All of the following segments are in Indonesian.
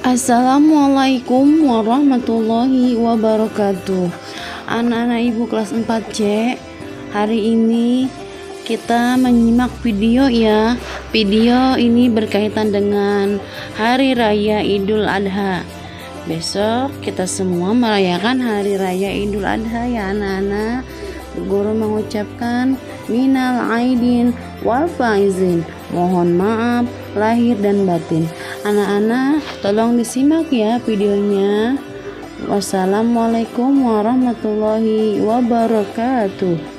Assalamualaikum warahmatullahi wabarakatuh. Anak-anak ibu kelas 4C, hari ini kita menyimak video ya. Video ini berkaitan dengan Hari Raya Idul Adha. Besok kita semua merayakan Hari Raya Idul Adha ya anak-anak. Guru mengucapkan minal aidin wal faizin, mohon maaf lahir dan batin. Anak-anak tolong disimak ya videonya. Wassalamualaikum warahmatullahi wabarakatuh.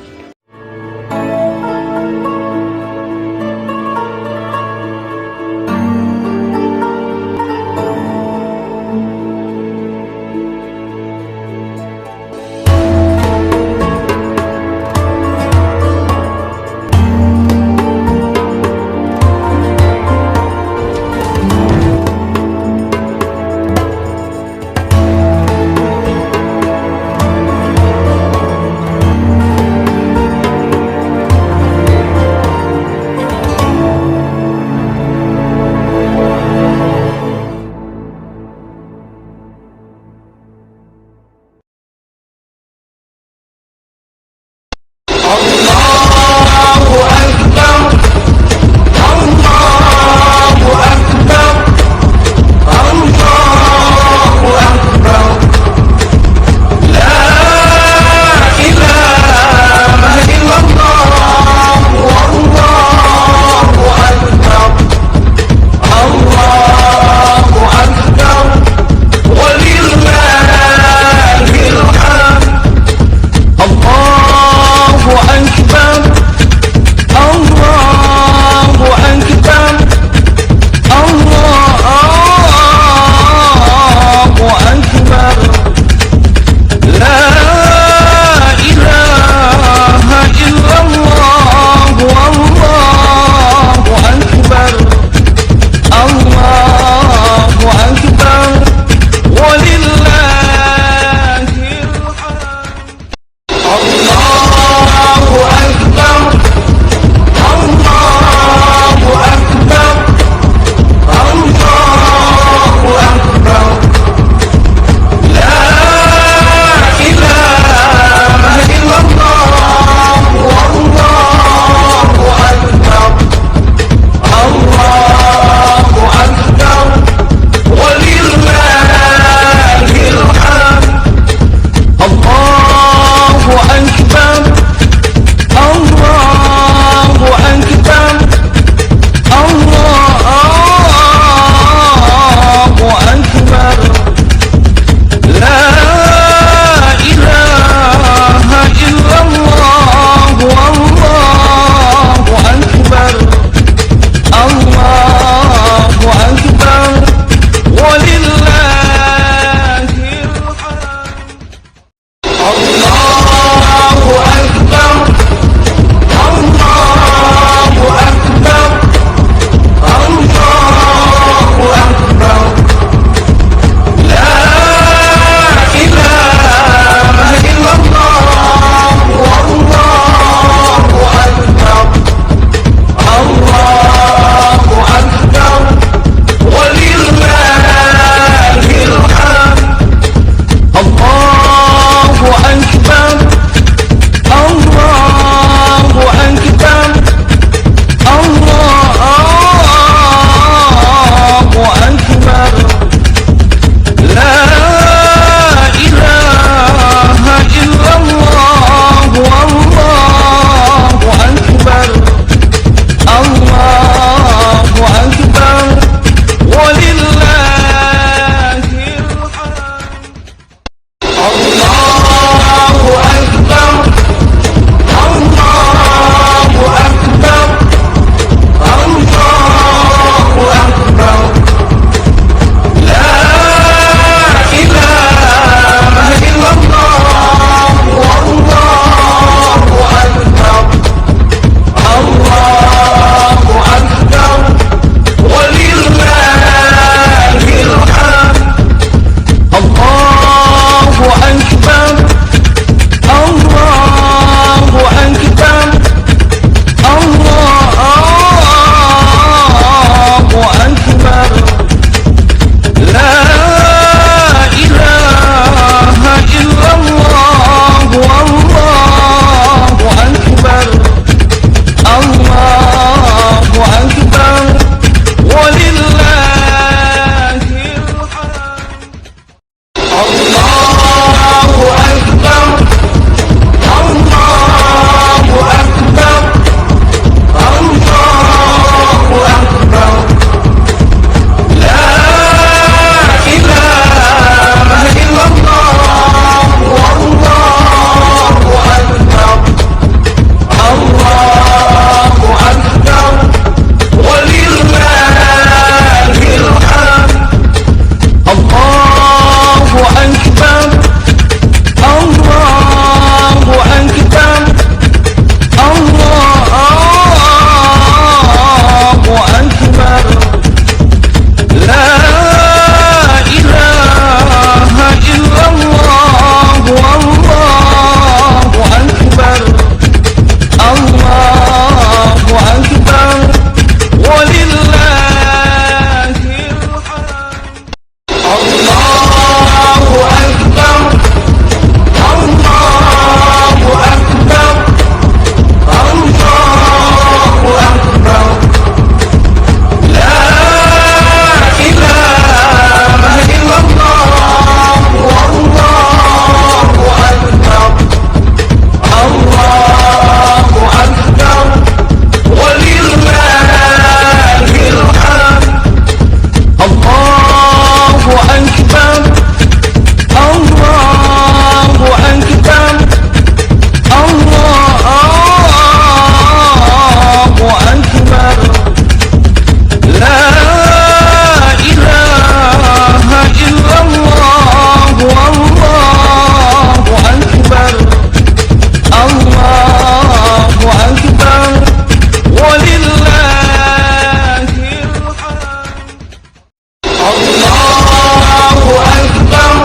Allahu Akbar,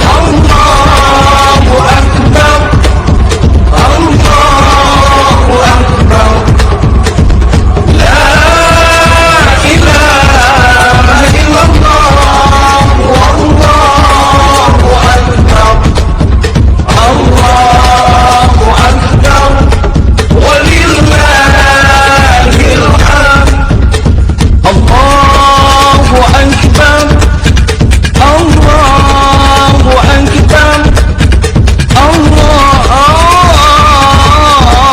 Allahu Akbar, Allahu Akbar. La ilaha illallah, Allahu Akbar, Allahu Akbar, walillahil hamd. Allahu Akbar, Allahu Akbar,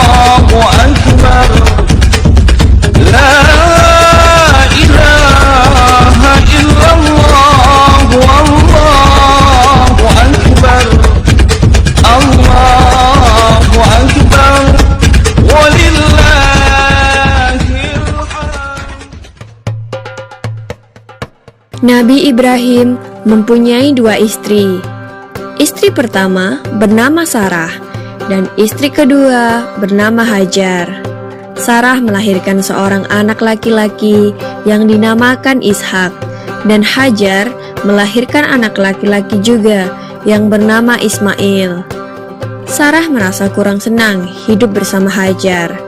Allahu Akbar. La ilaha illallah, Allahu Akbar, Allahu Akbar, walillahil hamd. Nabi Ibrahim mempunyai dua istri. Istri pertama bernama Sarah dan istri kedua bernama Hajar. Sarah melahirkan seorang anak laki-laki yang dinamakan Ishak, dan Hajar melahirkan anak laki-laki juga yang bernama Ismail. Sarah merasa kurang senang hidup bersama Hajar.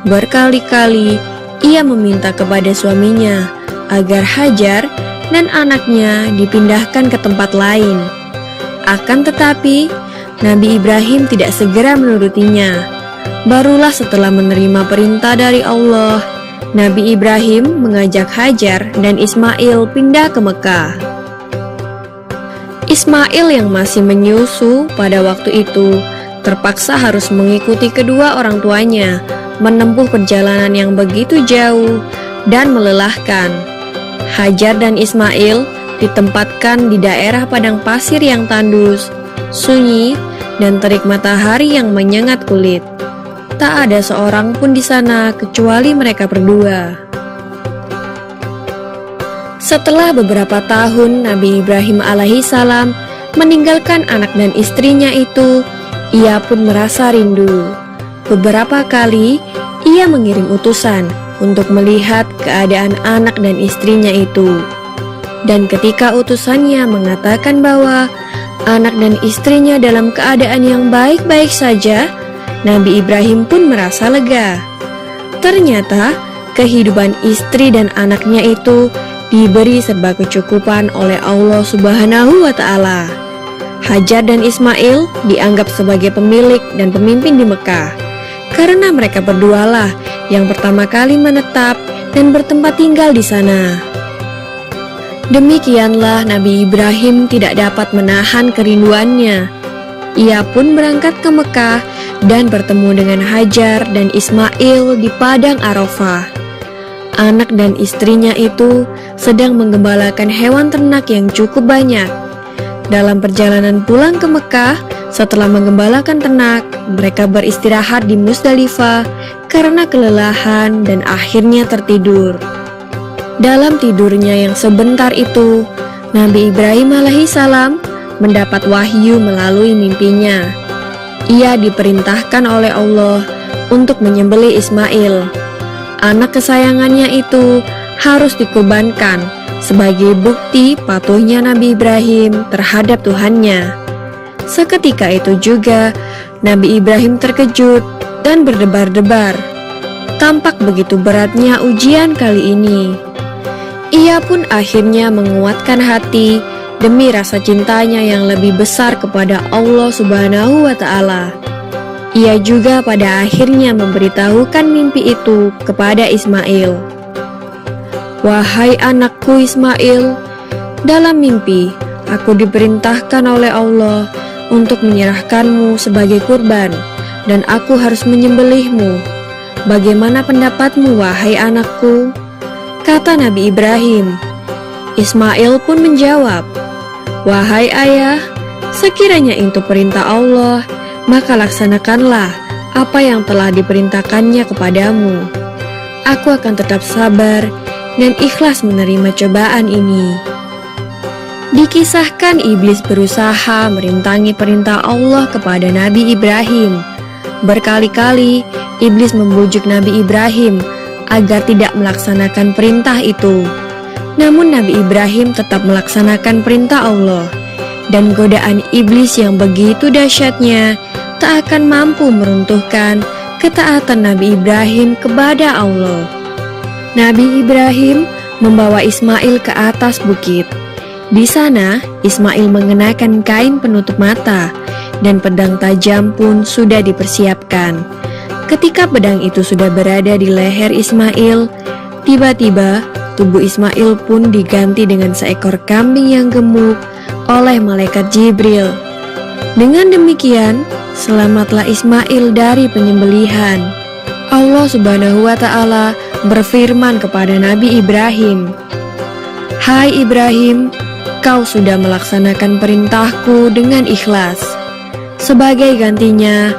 Berkali-kali ia meminta kepada suaminya agar Hajar dan anaknya dipindahkan ke tempat lain. Akan tetapi, Nabi Ibrahim tidak segera menurutinya. Barulah setelah menerima perintah dari Allah, Nabi Ibrahim mengajak Hajar dan Ismail pindah ke Mekah. Ismail yang masih menyusu pada waktu itu terpaksa harus mengikuti kedua orang tuanya menempuh perjalanan yang begitu jauh dan melelahkan. Hajar dan Ismail ditempatkan di daerah padang pasir yang tandus, sunyi, dan terik matahari yang menyengat kulit. Tak ada seorang pun di sana kecuali mereka berdua. Setelah beberapa tahun Nabi Ibrahim alaihissalam meninggalkan anak dan istrinya itu, ia pun merasa rindu. Beberapa kali ia mengirim utusan untuk melihat keadaan anak dan istrinya itu. Dan ketika utusannya mengatakan bahwa anak dan istrinya dalam keadaan yang baik-baik saja, Nabi Ibrahim pun merasa lega. Ternyata kehidupan istri dan anaknya itu diberi serba kecukupan oleh Allah Subhanahu wa Ta'ala. Hajar dan Ismail dianggap sebagai pemilik dan pemimpin di Mekah, karena mereka berdualah yang pertama kali menetap dan bertempat tinggal di sana. Demikianlah Nabi Ibrahim tidak dapat menahan kerinduannya. Ia pun berangkat ke Mekah dan bertemu dengan Hajar dan Ismail di padang Arafah. Anak dan istrinya itu sedang menggembalakan hewan ternak yang cukup banyak. Dalam perjalanan pulang ke Mekah, setelah menggembalakan ternak, mereka beristirahat di Musdalifah karena kelelahan dan akhirnya tertidur. Dalam tidurnya yang sebentar itu, Nabi Ibrahim alaihissalam mendapat wahyu melalui mimpinya. Ia diperintahkan oleh Allah untuk menyembelih Ismail. Anak kesayangannya itu harus dikurbankan sebagai bukti patuhnya Nabi Ibrahim terhadap Tuhannya. Seketika itu juga Nabi Ibrahim terkejut dan berdebar-debar. Tampak begitu beratnya ujian kali ini. Ia pun akhirnya menguatkan hati demi rasa cintanya yang lebih besar kepada Allah Subhanahu wa Ta'ala. Ia juga pada akhirnya memberitahukan mimpi itu kepada Ismail. Wahai anakku Ismail, dalam mimpi aku diperintahkan oleh Allah untuk menyerahkanmu sebagai kurban, dan aku harus menyembelihmu. Bagaimana pendapatmu, wahai anakku? Kata Nabi Ibrahim. Ismail pun menjawab, wahai ayah, sekiranya itu perintah Allah, maka laksanakanlah apa yang telah diperintahkannya kepadamu. Aku akan tetap sabar dan ikhlas menerima cobaan ini. Dikisahkan iblis berusaha merintangi perintah Allah kepada Nabi Ibrahim. Berkali-kali iblis membujuk Nabi Ibrahim agar tidak melaksanakan perintah itu. Namun Nabi Ibrahim tetap melaksanakan perintah Allah, dan godaan iblis yang begitu dahsyatnya tak akan mampu meruntuhkan ketaatan Nabi Ibrahim kepada Allah. Nabi Ibrahim membawa Ismail ke atas bukit. Di sana, Ismail mengenakan kain penutup mata, dan pedang tajam pun sudah dipersiapkan. Ketika pedang itu sudah berada di leher Ismail, tiba-tiba tubuh Ismail pun diganti dengan seekor kambing yang gemuk oleh malaikat Jibril. Dengan demikian, selamatlah Ismail dari penyembelihan. Allah Subhanahu wa Ta'ala berfirman kepada Nabi Ibrahim, "Hai Ibrahim, kau sudah melaksanakan perintahku dengan ikhlas. Sebagai gantinya,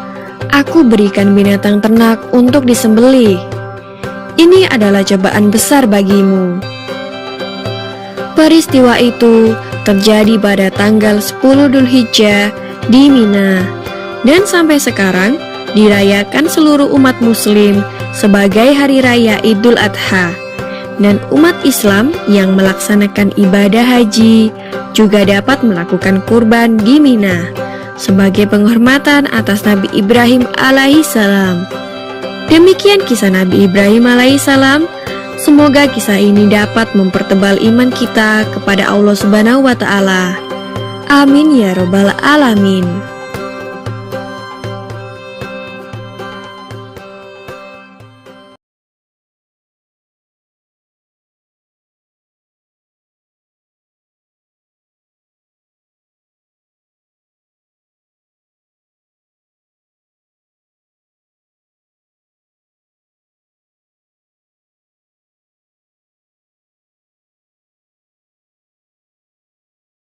aku berikan binatang ternak untuk disembelih. Ini adalah cobaan besar bagimu." Peristiwa itu terjadi pada tanggal 10 Dzulhijjah di Mina, dan sampai sekarang dirayakan seluruh umat muslim sebagai hari raya Idul Adha. Dan umat Islam yang melaksanakan ibadah haji juga dapat melakukan kurban di Mina sebagai penghormatan atas Nabi Ibrahim alaihissalam. Demikian kisah Nabi Ibrahim alaihissalam. Semoga kisah ini dapat mempertebal iman kita kepada Allah Subhanahu wa Ta'ala. Amin ya Rabbal Alamin.